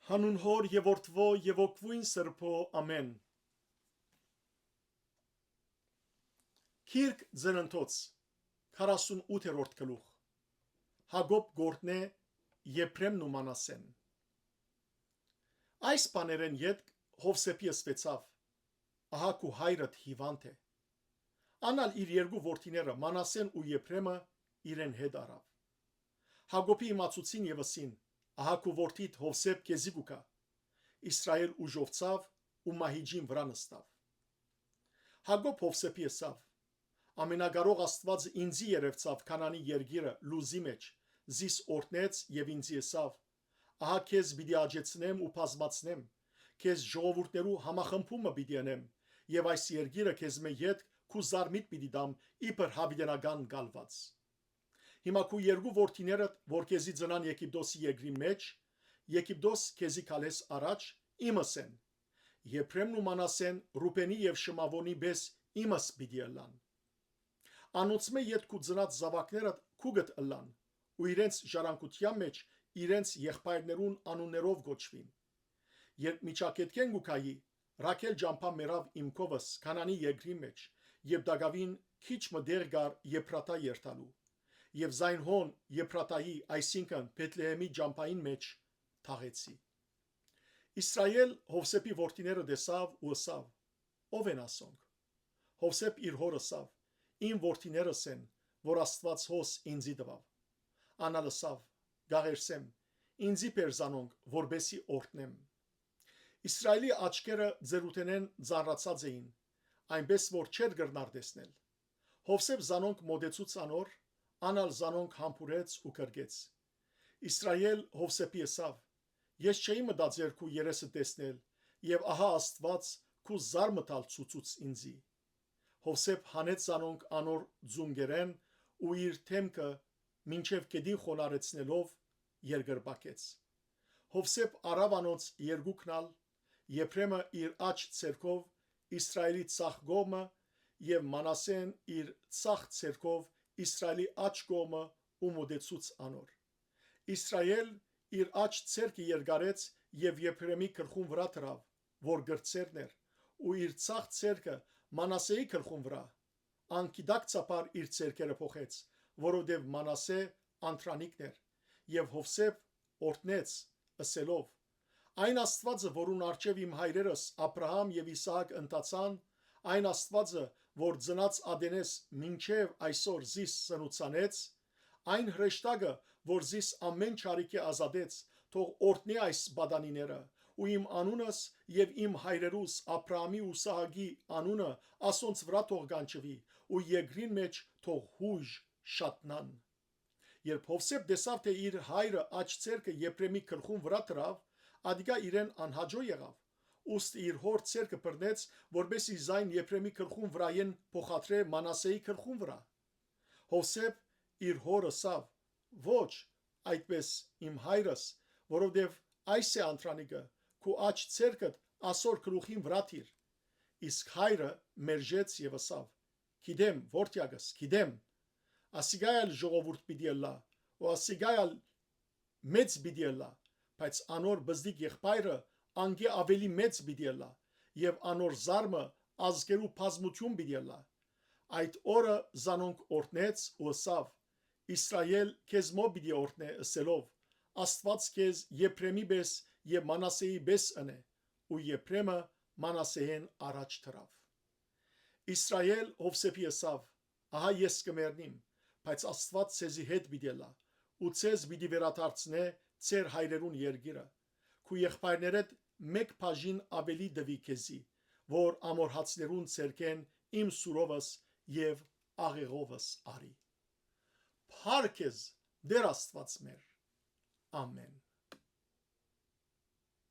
Հանուն Հոր եւ Որդվո եւ Օգվույն Սրբո ամեն։ Քիրք Ձնընթոց 48-րդ գլուխ Հակոբ գործնե Եփրեմն ու Մանասեն։ Այս բաներեն յետ Հովսեփի ասվեցավ. ահա քու հայրդ հիվանդ է։ Անալ իր երկու որդիները Մանասեն ու Եփրեմը իրեն հետ արավ։ Հակոբի իմացուցին եւ ասին. ահա քու որդիդ Հովսեփ քեզի գուկա։ Իսրայել ուժովցավ ու մահիջին վրա նստավ։ Հակոբ Հովսեփի ասավ. ամենագարող Աստվածը ինձի երևցավ Քանանի երգիրը լուզի մեջ, զիս օրտնեց եւ ինձի ասավ. ահա քեզ պիտի աջեցնեմ ու բազմացնեմ, քեզ ժողովուրդներու համախմբումը պիտի անեմ եւ այս երգիրը քեզ մե յետ քու զարմիտ պիտի դամ իբր հավիտենական գալված։ Հիմա քու երկու որդիներդ, որ քեզի ծնան Եգիպտոսի երկրի մեջ, Եգիպտոս քեզի քալես առաջ, իմս են։ Եփրեմն ու Մանասեն Ռուբենի եւ Շմավոնի բես իմս պիտի ըլլան։ Անոնցմե յետ քու ծնած զավակներդ քուգդ ըլլան, ու իրենց ժառանգության մեջ իրենց եղբայրներուն անուններով գոչվին։ Երբ միջակետքեն գուքայի, Ռաքել ջամփա մերավ իմ կովս Քանանի երկրի մեջ, եւ դակավին քիչ մը դեր գար Եփրատա երթալու։ Եվ Զայնհոն Եփրատայի, այսինքն Բեթլեհեմի ջամփային մեջ թաղեցի։ Իսրայել Հովսեփի որդիները տեսավ ու ասավ. ով են ասոնք։ Հովսեփ իր հոր ասավ. իմ որդիներս են, որ Աստված հոս ինձի տվավ։ Անալ ասավ. գաղերսեմ, ինձի պերզանոնք, որբեսի օրտնեմ։ Իսրայելի աչքերը ձերութենեն ծառացած էին, այնպես որ չեր գրնար տեսնել։ Հովսեփ զանոնք մոդեցուց անոր, անալ զանոնք համբուրեց ու կրգեց։ Իսրայել Հովսեփի ասավ. ես չէի մտածեր քու երեսը տեսնել, եւ ահա Աստված քու զարմը տալ ցուցուց ինձի։ Հովսեփ հանեց զանոնք անոր ձունգերեն ու իր թեմքը մինչև գեդին խոնարեցնելով երկրպակեց։ Հովսեփ արավ անոնց երկուքնալ, Եփրեմը իր աջ ցերկով, Իսրայելի ցախ գոմը եւ Մանասեն իր ցախ ցերկով Իսրայելի աջ գոմը ու մոդեցուց անոր։ Իսրայել իր աջ ցերկը երկարեց եւ Եփրեմի գլխուն վրա դրավ, որ գրծերն էր, ու իր ցախ ցերկը Մանասեի գլխուն վրա։ Անկիդակցաբար իր ցերկերը փոխեց, որովհետեւ Մանասե անտրանիկն էր, եւ Հովսեփ օրտնեց ասելով. այն Աստվածը, որուն արչեւ իմ հայրերս Աբրահամ եւ Իսահակ ընտածան, այն Աստվածը, որ ծնած ադենես մինչև այսօր զիս սնուցանեց, այն հրեշտակը, որ զիս ամեն չարիքի ազատեց, թող օրտնի այս բադանիները, ու իմ անունս եւ իմ հայրերուս Աբրահամի ու Իսահակի անունը ասոնց վրա թող գանչվի, ու երկրին մեջ թող հույժ շատնան։ Երբ Հովսեփ տեսավ, թե իր հայրը աջ ցերկը Եփրեմի գլխուն վրա դրավ, ադիգա իրեն անհաջո եղավ։ Ուստի իր հոր ցերկը բռնեց, որբեսի զայն Եփրեմի գլխուն վրայեն փոխադրե Մանասեի գլխուն վրա։ Հովսեփ իր հորը ասավ. ոչ, այդպես իմ հայրս, որովհետև այս է անտրանիկը, քու աջ ցերկդ ասոր գլուխին վրա թիր։ Իսկ հայրը մերժեց եւ ասավ. գիտեմ, որդյակս, գիտեմ, ասիգայալ ժողովուրդ պիտի ըլլա, ու ասիգայալ մեծ պիտի ըլլա, բայց անոր բզդիկ եղբայրը անգե ավելի մեծ պիտի ըլլա, եւ անոր զարմը ազգերու բազմություն պիտի ըլլա։ Այդ օրը զանոնք օրտնեց ու ասավ. Իսրայել քեզ մո պիտի օրտնե ասելով. Աստված քեզ Եփրեմի բես եւ Մանասեի բես ընե, ու Եփրեմը Մանասեեն առաջ թրավ։ Իսրայել Հովսեփի ասավ. ահա ես կմեռնիմ, բայց Աստված ցեզի հետ պիտի ըլլա, ու ցեզ պիտի վերադարձնե ցեր հայրերուն երկիրը։ Քու եղբայրներդ մեկ բաժին ավելի դվի քեզի, որ ամորհացներուն ցերկեն իմ սուրովս եւ աղեղովս արի։ Փառք քեզ, Տեր Աստված մեր։ Ամեն։